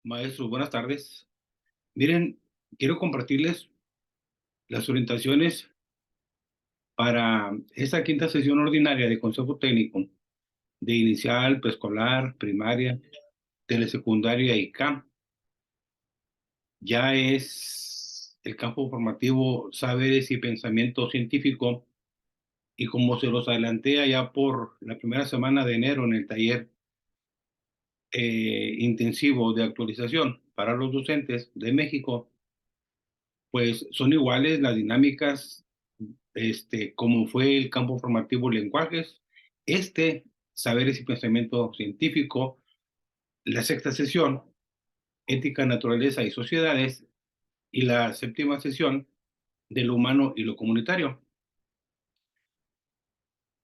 Maestros, buenas tardes. Miren, quiero compartirles las orientaciones para esta quinta sesión ordinaria de Consejo Técnico de inicial, preescolar, primaria, telesecundaria y CAM. Ya es el campo formativo Saberes y Pensamiento Científico, y como se los adelanté allá por la primera semana de enero en el taller intensivo de actualización para los docentes de México, pues son iguales las dinámicas, como fue el campo formativo lenguajes, saberes y pensamiento científico, la sexta sesión, ética, naturaleza y sociedades, y la séptima sesión de lo humano y lo comunitario.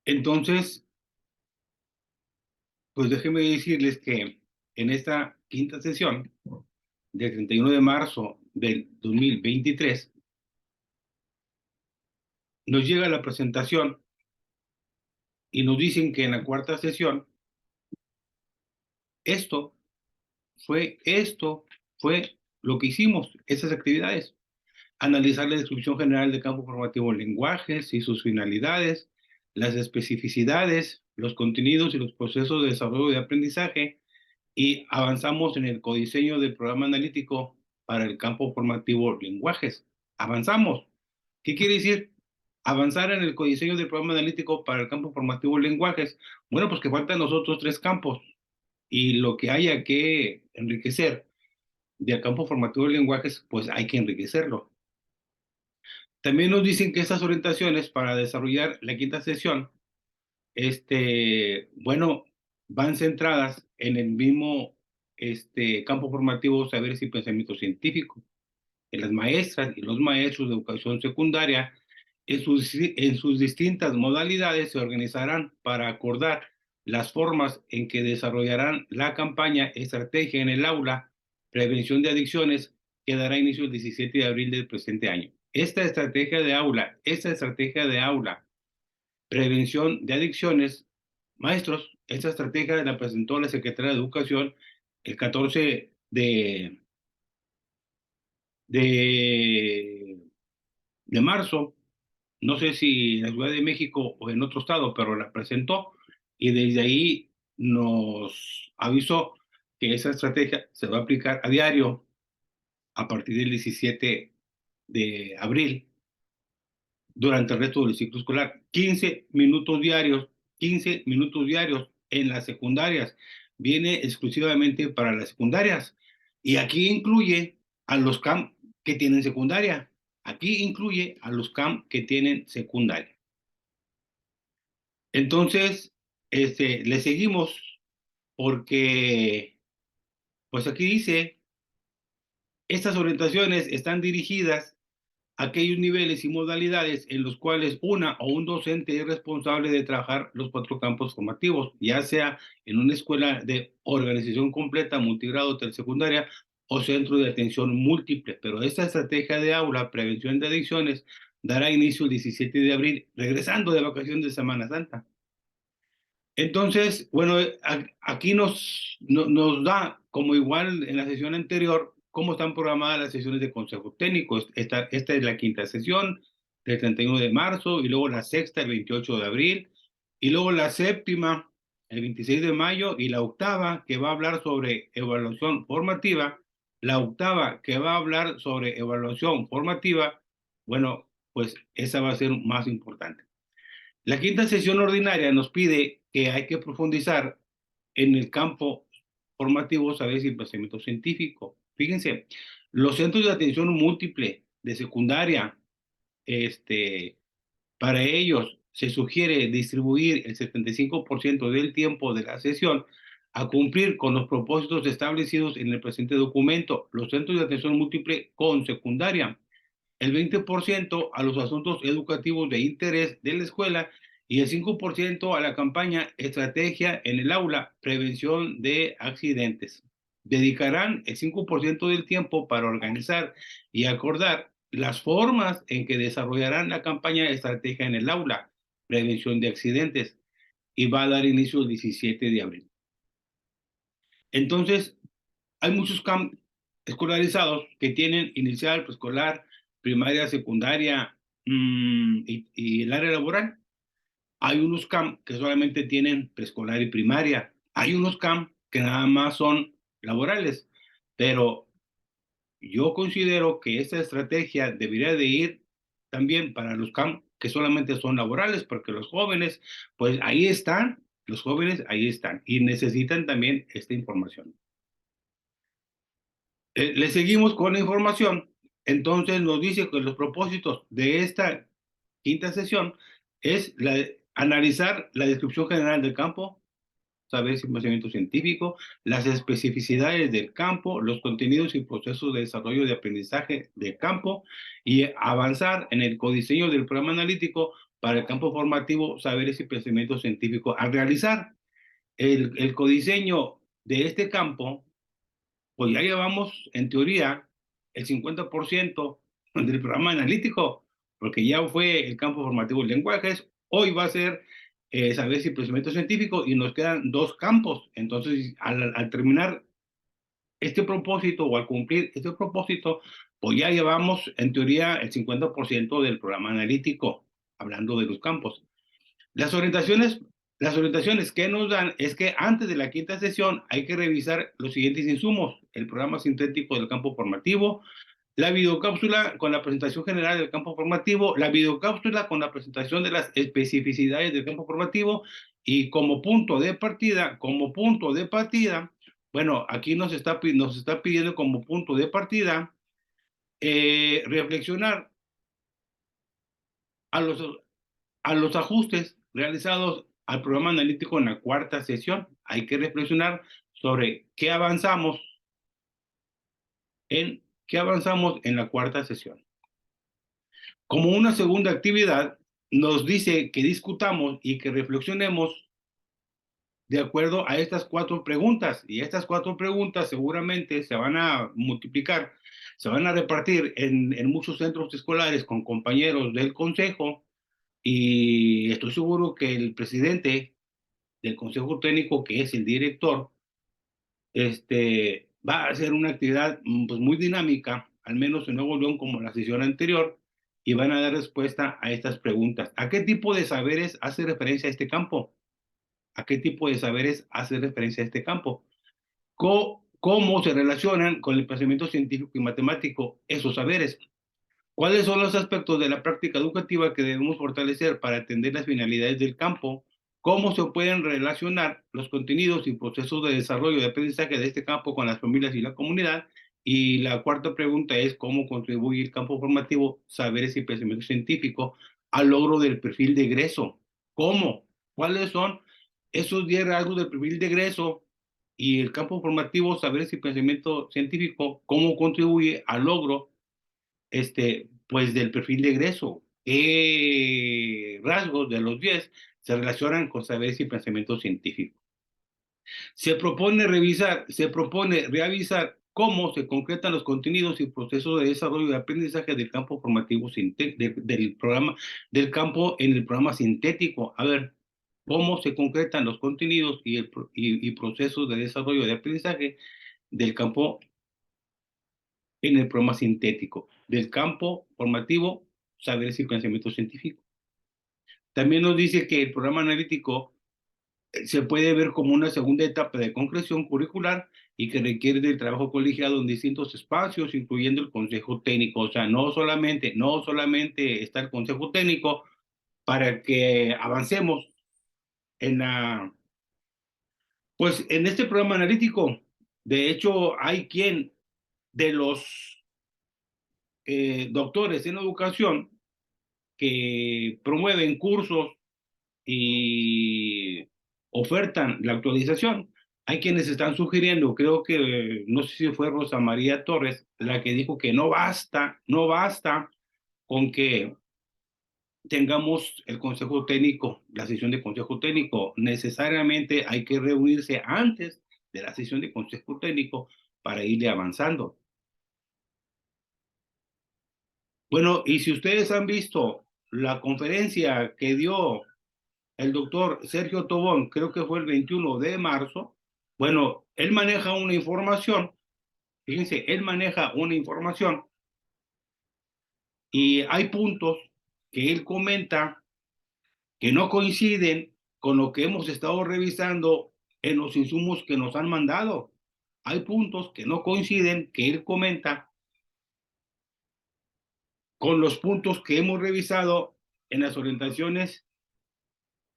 Entonces, pues déjenme decirles que en esta quinta sesión, del 31 de marzo del 2023, nos llega la presentación y nos dicen que en la cuarta sesión, esto esto fue lo que hicimos, esas actividades. Analizar la descripción general del campo formativo lenguajes y sus finalidades, las especificidades, los contenidos y los procesos de desarrollo de aprendizaje, y avanzamos en el codiseño del programa analítico para el campo formativo lenguajes. Avanzamos. ¿Qué quiere decir? Avanzar en el codiseño del programa analítico para el campo formativo lenguajes. Bueno, pues que faltan los otros tres campos, y lo que haya que enriquecer del campo formativo de lenguajes, pues hay que enriquecerlo. También nos dicen que estas orientaciones para desarrollar la quinta sesión, bueno, van centradas en el mismo campo formativo, saberes y pensamiento científico. Que las maestras y los maestros de educación secundaria, en sus distintas modalidades, se organizarán para acordar las formas en que desarrollarán la campaña Estrategia en el Aula, Prevención de Adicciones, que dará inicio el 17 de abril del presente año. Esta estrategia de aula, prevención de adicciones, maestros, esta estrategia la presentó la Secretaría de Educación el 14 de, de marzo, no sé si en la Ciudad de México o en otro estado, pero la presentó, y desde ahí nos avisó que esa estrategia se va a aplicar a diario a partir del 17 de abril durante el resto del ciclo escolar. 15 minutos diarios, 15 minutos diarios en las secundarias. Viene exclusivamente para las secundarias. Y aquí incluye a los CAM que tienen secundaria. Aquí incluye a los CAM que tienen secundaria. Entonces, le seguimos porque, pues aquí dice, estas orientaciones están dirigidas aquellos niveles y modalidades en los cuales una o un docente es responsable de trabajar los cuatro campos formativos, ya sea en una escuela de organización completa, multigrado, telesecundaria o centro de atención múltiple. Pero esta estrategia de aula, prevención de adicciones, dará inicio el 17 de abril, regresando de vacaciones de Semana Santa. Entonces, bueno, aquí nos da, como igual en la sesión anterior, cómo están programadas las sesiones de consejo técnico. Esta es la quinta sesión del 31 de marzo, y luego la sexta el 28 de abril, y luego la séptima el 26 de mayo, y la octava que va a hablar sobre evaluación formativa. La octava que va a hablar sobre evaluación formativa, bueno, pues esa va a ser más importante. La quinta sesión ordinaria nos pide que hay que profundizar en el campo formativo, saberes y pensamiento científico. Fíjense, los centros de atención múltiple de secundaria, para ellos se sugiere distribuir el 75% del tiempo de la sesión a cumplir con los propósitos establecidos en el presente documento. Los centros de atención múltiple con secundaria, el 20% a los asuntos educativos de interés de la escuela, y el 5% a la campaña Estrategia en el Aula, Prevención de Accidentes. Dedicarán el 5% del tiempo para organizar y acordar las formas en que desarrollarán la campaña Estrategia en el Aula, Prevención de Accidentes, y va a dar inicio el 17 de abril. Entonces, hay muchos CAM escolarizados que tienen inicial, preescolar, primaria, secundaria y el área laboral. Hay unos CAM que solamente tienen preescolar y primaria. Hay unos CAM que nada más son laborales. Pero yo considero que esta estrategia debería de ir también para los CAM que solamente son laborales, porque los jóvenes, pues ahí están, los jóvenes ahí están y necesitan también esta información. Le seguimos con la información. Entonces nos dice que los propósitos de esta quinta sesión es analizar la descripción general del campo, saber si conocimiento científico, las especificidades del campo, los contenidos y procesos de desarrollo de aprendizaje del campo y avanzar en el codiseño del programa analítico para el campo formativo, saberes y pensamiento científico. Al realizar el codiseño de este campo, pues ya llevamos, en teoría, el 50% del programa analítico, porque ya fue el campo formativo de lenguajes, hoy va a ser saberes y procedimiento científico y nos quedan dos campos. Entonces, al terminar este propósito o al cumplir este propósito, pues ya llevamos, en teoría, el 50% del programa analítico, hablando de los campos. Las orientaciones que nos dan es que antes de la quinta sesión hay que revisar los siguientes insumos: el programa sintético del campo formativo, la videocápsula con la presentación general del campo formativo, la videocápsula con la presentación de las especificidades del campo formativo y como punto de partida, bueno, aquí nos está pidiendo como punto de partida reflexionar a los ajustes realizados al programa analítico en la cuarta sesión. Hay que reflexionar sobre qué avanzamos en la cuarta sesión. Como una segunda actividad, nos dice que discutamos y que reflexionemos de acuerdo a estas 4 preguntas. Y estas 4 preguntas seguramente se van a multiplicar, se van a repartir en muchos centros escolares con compañeros del consejo. Y estoy seguro que el presidente del Consejo Técnico, que es el director, va a hacer una actividad pues, muy dinámica, al menos en Nuevo León como la sesión anterior, y van a dar respuesta a estas preguntas. ¿A qué tipo de saberes hace referencia a este campo? ¿A qué tipo de saberes hace referencia a este campo? ¿Cómo se relacionan con el pensamiento científico y matemático esos saberes? ¿Cuáles son los aspectos de la práctica educativa que debemos fortalecer para atender las finalidades del campo? ¿Cómo se pueden relacionar los contenidos y procesos de desarrollo de aprendizaje de este campo con las familias y la comunidad? Y la cuarta pregunta es: ¿cómo contribuye el campo formativo, saberes y pensamiento científico al logro del perfil de egreso? ¿Cómo? ¿Cuáles son esos 10 rasgos del perfil de egreso? Y el campo formativo, saberes y pensamiento científico, ¿cómo contribuye al logro pues del perfil de egreso? ¿Qué rasgos de los 10 se relacionan con saberes y pensamiento científico? Se propone revisar cómo se concretan los contenidos y procesos de desarrollo de aprendizaje del campo formativo del programa, del campo en el programa sintético. A ver, cómo se concretan los contenidos y procesos de desarrollo de aprendizaje del campo en el programa sintético, del campo formativo, saberes y pensamiento científico. También nos dice que el programa analítico se puede ver como una segunda etapa de concreción curricular y que requiere del trabajo colegiado en distintos espacios, incluyendo el consejo técnico. O sea, no solamente está el consejo técnico para que avancemos en pues en este programa analítico. De hecho, hay quien de los doctores en educación que promueven cursos y ofertan la actualización. Hay quienes están sugiriendo, creo que no sé si fue Rosa María Torres la que dijo que no basta con que tengamos el consejo técnico, la sesión de consejo técnico. Necesariamente hay que reunirse antes de la sesión de consejo técnico para irle avanzando. Bueno, y si ustedes han visto la conferencia que dio el doctor Sergio Tobón, creo que fue el 21 de marzo, bueno, él maneja una información Fíjense, él maneja una información y hay puntos que él comenta que no coinciden con lo que hemos estado revisando en los insumos que nos han mandado. Hay puntos que no coinciden, que él comenta, con los puntos que hemos revisado en las orientaciones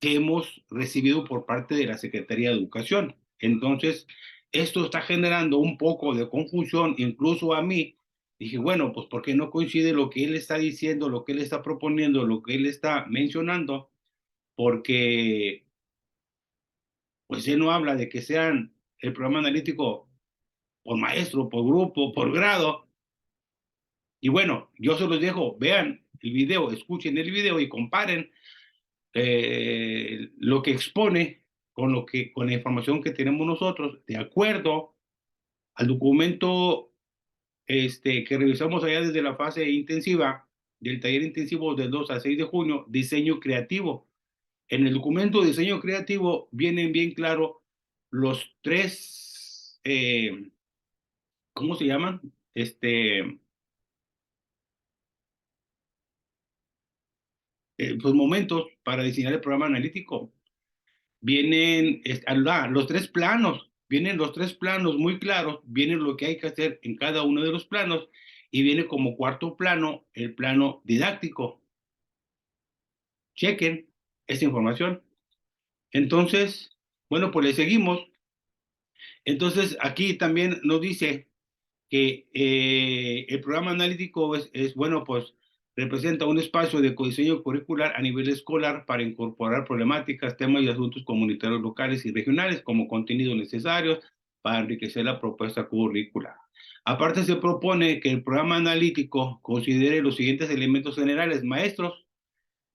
que hemos recibido por parte de la Secretaría de Educación. Entonces, esto está generando un poco de confusión, incluso a mí. Dije, bueno, pues ¿por qué no coincide lo que él está diciendo, lo que él está proponiendo, lo que él está mencionando? Porque pues él no habla de que sean el programa analítico por maestro, por grupo, por grado. Y bueno, yo se los dejo, vean el video, escuchen el video y comparen lo que expone con la información que tenemos nosotros, de acuerdo al documento que revisamos allá desde la fase intensiva del taller intensivo del 2 al 6 de junio, diseño creativo. En el documento de diseño creativo vienen bien claro los tres, ¿cómo se llaman? Pues momentos para diseñar el programa analítico. Vienen los tres planos, vienen los tres planos muy claros, viene lo que hay que hacer en cada uno de los planos y viene como cuarto plano el plano didáctico. Chequen esta información. Entonces, bueno, pues le seguimos. Entonces, aquí también nos dice que el programa analítico bueno, pues representa un espacio de codiseño curricular a nivel escolar para incorporar problemáticas, temas y asuntos comunitarios locales y regionales como contenidos necesarios para enriquecer la propuesta curricular. Aparte, se propone que el programa analítico considere los siguientes elementos generales. Maestros,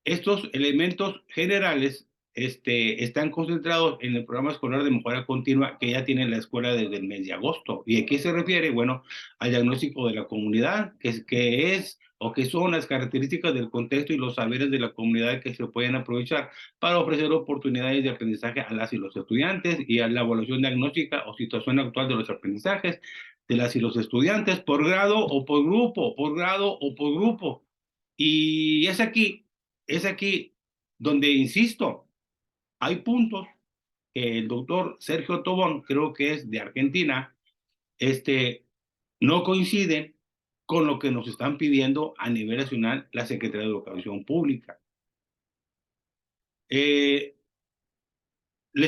estos elementos generales están concentrados en el programa escolar de mejora continua que ya tiene la escuela desde el mes de agosto. ¿Y a qué se refiere? Bueno, al diagnóstico de la comunidad, que es o que son las características del contexto y los saberes de la comunidad que se pueden aprovechar para ofrecer oportunidades de aprendizaje a las y los estudiantes y a la evaluación diagnóstica o situación actual de los aprendizajes de las y los estudiantes por grado o por grupo, por grado o por grupo. Y es aquí donde, insisto, hay puntos que el doctor Sergio Tobón, creo que es de Argentina, no coinciden con lo que nos están pidiendo a nivel nacional la Secretaría de Educación Pública. Le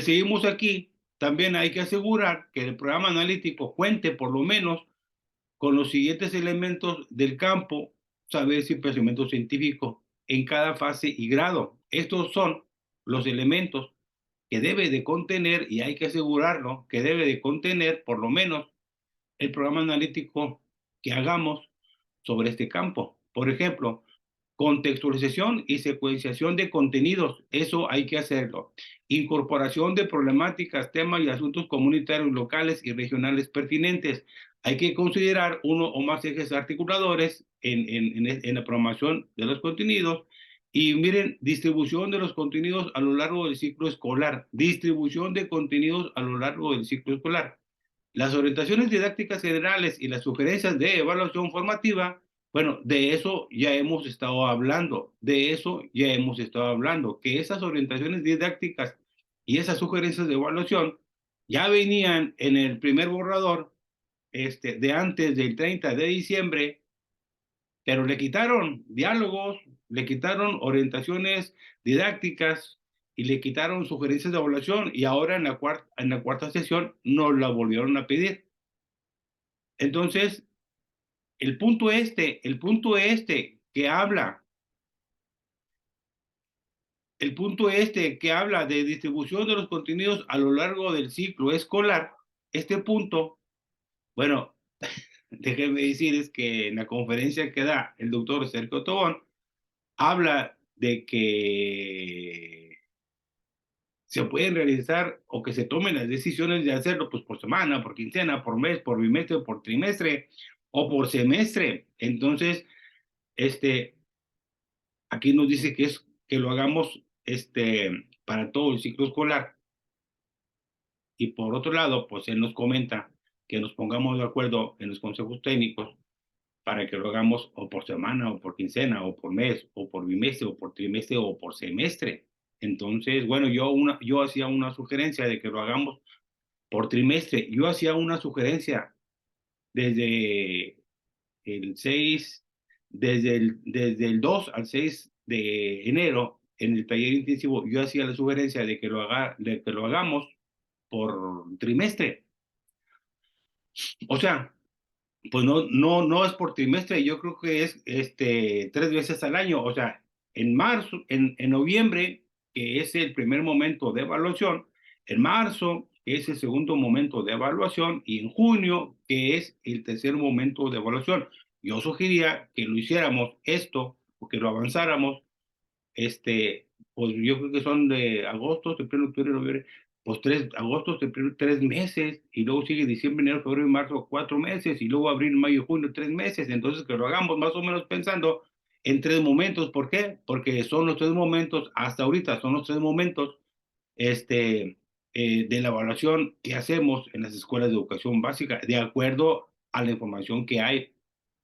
seguimos aquí. También hay que asegurar que el programa analítico cuente por lo menos con los siguientes elementos del campo, saberes y pensamiento científico en cada fase y grado. Estos son los elementos que debe de contener, y hay que asegurarlo, que debe de contener por lo menos el programa analítico que hagamos sobre este campo. Por ejemplo, contextualización y secuenciación de contenidos, eso hay que hacerlo. Incorporación de problemáticas, temas y asuntos comunitarios locales y regionales pertinentes. Hay que considerar uno o más ejes articuladores en la programación de los contenidos. Y miren, distribución de los contenidos a lo largo del ciclo escolar. Distribución de contenidos a lo largo del ciclo escolar. Las orientaciones didácticas generales y las sugerencias de evaluación formativa, bueno, de eso ya hemos estado hablando, que esas orientaciones didácticas y esas sugerencias de evaluación ya venían en el primer borrador de antes del 30 de diciembre, pero le quitaron diálogos, le quitaron orientaciones didácticas y le quitaron sugerencias de evaluación y ahora en la cuarta sesión nos la volvieron a pedir. Entonces, el punto que habla de distribución de los contenidos a lo largo del ciclo escolar, este punto, bueno, déjenme decirles que en la conferencia que da el doctor Sergio Tobón, habla de que se pueden realizar o que se tomen las decisiones de hacerlo pues por semana, por quincena, por mes, por bimestre, por trimestre o por semestre. Entonces, aquí nos dice que lo hagamos para todo el ciclo escolar. Y por otro lado, pues él nos comenta que nos pongamos de acuerdo en los consejos técnicos para que lo hagamos o por semana, o por quincena, o por mes, o por bimestre, o por trimestre, o por semestre. Entonces, bueno, yo hacía una sugerencia de que lo hagamos por trimestre. Yo hacía una sugerencia desde el 6, desde el 2 al 6 de enero, en el taller intensivo, yo hacía la sugerencia de que lo hagamos por trimestre. O sea, pues no es por trimestre, yo creo que es 3 veces al año. O sea, en marzo, en noviembre, que es el primer momento de evaluación, en marzo, que es el segundo momento de evaluación, y en junio, que es el tercer momento de evaluación. Yo sugería que lo hiciéramos esto, o que lo avanzáramos pues yo creo que son de agosto, septiembre, octubre, noviembre, pues agosto, septiembre, 3 meses, y luego sigue diciembre, enero, febrero y marzo, 4 meses, y luego abril, mayo, junio, 3 meses. Entonces, que lo hagamos más o menos pensando en 3 momentos. ¿Por qué? Porque son los 3 momentos, hasta ahorita son los 3 momentos, de la evaluación que hacemos en las escuelas de educación básica, de acuerdo a la información que hay.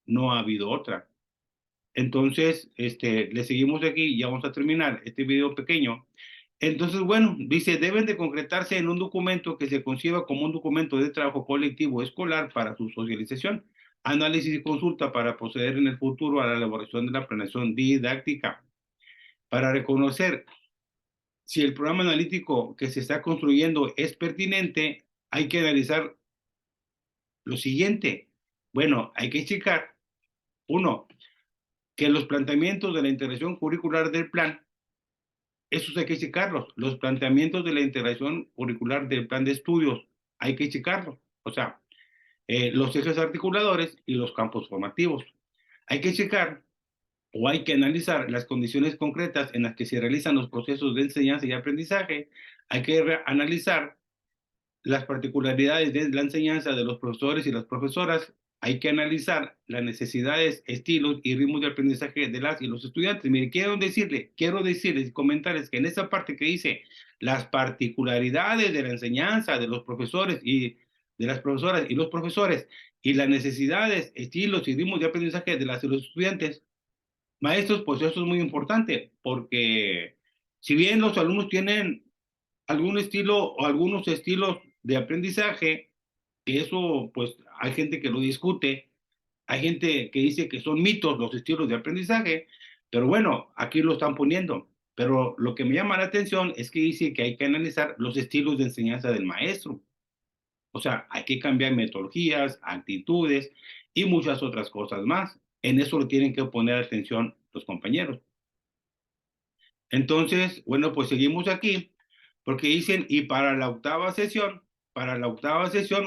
No ha habido otra. Entonces, le seguimos aquí, ya vamos a terminar este video pequeño. Entonces, bueno, dice, deben de concretarse en un documento que se conciba como un documento de trabajo colectivo escolar para su socialización, análisis y consulta para proceder en el futuro a la elaboración de la planeación didáctica. Para reconocer si el programa analítico que se está construyendo es pertinente, hay que analizar lo siguiente. Bueno, hay que checar, uno, que los planteamientos de la integración curricular del plan, esos hay que checarlos. Los planteamientos de la integración curricular del plan de estudios, hay que checarlos. O sea, los ejes articuladores y los campos formativos. Hay que checar o hay que analizar las condiciones concretas en las que se realizan los procesos de enseñanza y aprendizaje. Hay que analizar las particularidades de la enseñanza de los profesores y las profesoras. Hay que analizar las necesidades, estilos y ritmos de aprendizaje de las y los estudiantes. Mire, quiero decirles y comentarles que en esa parte que dice las particularidades de la enseñanza de los profesores y de las profesoras y los profesores, y las necesidades, estilos y ritmos de aprendizaje de las y los estudiantes, maestros, pues eso es muy importante, porque si bien los alumnos tienen algún estilo o algunos estilos de aprendizaje, que eso, pues hay gente que lo discute, hay gente que dice que son mitos los estilos de aprendizaje, pero bueno, aquí lo están poniendo. Pero lo que me llama la atención es que dice que hay que analizar los estilos de enseñanza del maestro. O sea, hay que cambiar metodologías, actitudes y muchas otras cosas más. En eso lo tienen que poner atención los compañeros. Entonces, bueno, pues seguimos aquí, porque dicen, y para la octava sesión,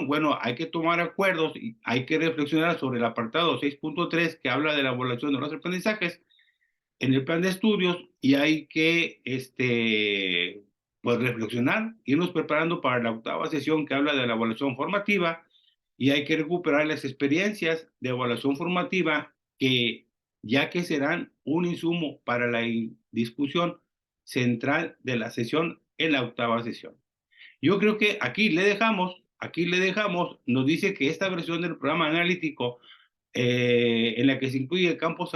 bueno, hay que tomar acuerdos y hay que reflexionar sobre el apartado 6.3 que habla de la evaluación de los aprendizajes en el plan de estudios, y hay que, pues reflexionar, irnos preparando para la octava sesión que habla de la evaluación formativa, y hay que recuperar las experiencias de evaluación formativa que ya que serán un insumo para la discusión central de la sesión en la octava sesión. Yo creo que aquí le dejamos, nos dice que esta versión del programa analítico, en la que se incluye el campo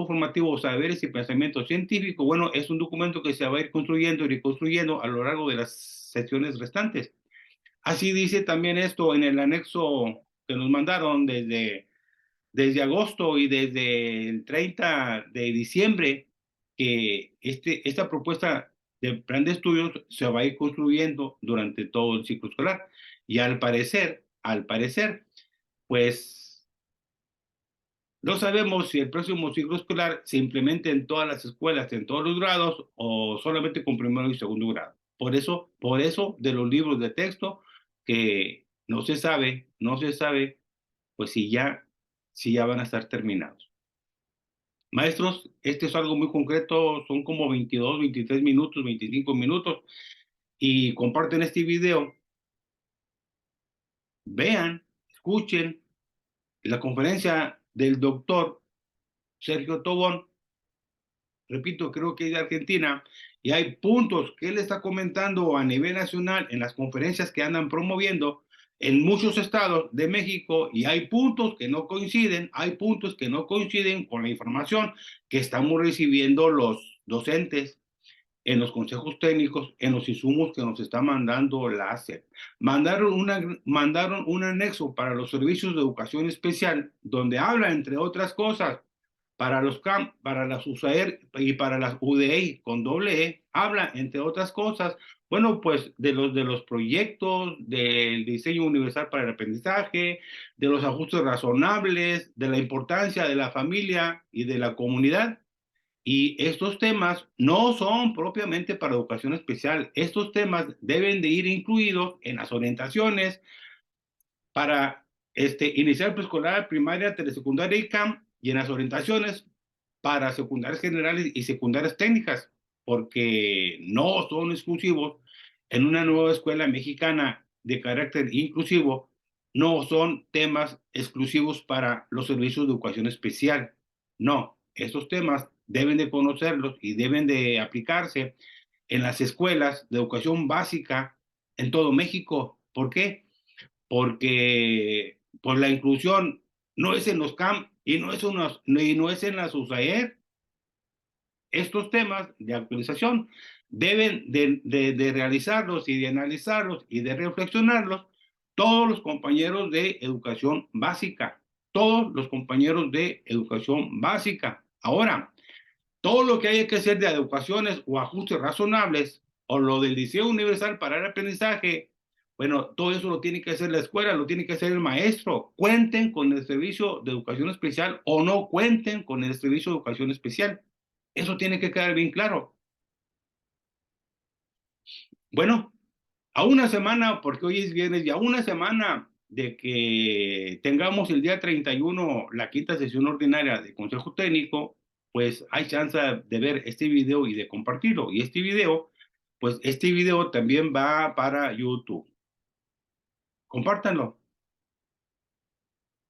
formativo, saberes y pensamiento científico, bueno, es un documento que se va a ir construyendo y reconstruyendo a lo largo de las sesiones restantes. Así dice también esto en el anexo que nos mandaron desde agosto y desde el 30 de diciembre, que esta propuesta de plan de estudios se va a ir construyendo durante todo el ciclo escolar. Y al parecer, pues no sabemos si el próximo ciclo escolar se implementa en todas las escuelas, en todos los grados, o solamente con primero y segundo grado. Por eso de los libros de texto, que no se sabe, pues si ya van a estar terminados. Maestros, este es algo muy concreto, son como 22, 23 minutos, 25 minutos, y comparten este video, vean, escuchen la conferencia del doctor Sergio Tobón. Repito, creo que es de Argentina, y hay puntos que él está comentando a nivel nacional en las conferencias que andan promoviendo, en muchos estados de México y hay puntos que no coinciden, con la información que estamos recibiendo los docentes en los consejos técnicos, en los insumos que nos está mandando la ASEP. Mandaron un anexo para los servicios de educación especial, donde habla, entre otras cosas, para los CAM, para las USAER y para las UDI con doble E, habla, entre otras cosas, bueno, pues de los proyectos, del diseño universal para el aprendizaje, de los ajustes razonables, de la importancia de la familia y de la comunidad. Y estos temas no son propiamente para educación especial. Estos temas deben de ir incluidos en las orientaciones para iniciar preescolar, primaria, telesecundaria y CAM, y en las orientaciones para secundarias generales y secundarias técnicas, porque no son exclusivos en una nueva escuela mexicana de carácter inclusivo, no son temas exclusivos para los servicios de educación especial. No, estos temas deben de conocerlos y deben de aplicarse en las escuelas de educación básica en todo México. ¿Por qué? Porque pues la inclusión no es en los CAM y no es en las USAER. Estos temas de actualización deben de realizarlos y de analizarlos y de reflexionarlos todos los compañeros de educación básica, todos los compañeros de educación básica. Ahora, todo lo que haya que hacer de adecuaciones o ajustes razonables, o lo del diseño universal para el aprendizaje, bueno, todo eso lo tiene que hacer la escuela, lo tiene que hacer el maestro. Cuenten con el servicio de educación especial o no cuenten con el servicio de educación especial. Eso tiene que quedar bien claro. Bueno, a una semana, porque hoy es viernes, y a una semana de que tengamos el día 31 la quinta sesión ordinaria de Consejo Técnico, pues hay chance de ver este video y de compartirlo. Y este video también va para YouTube. Compártanlo.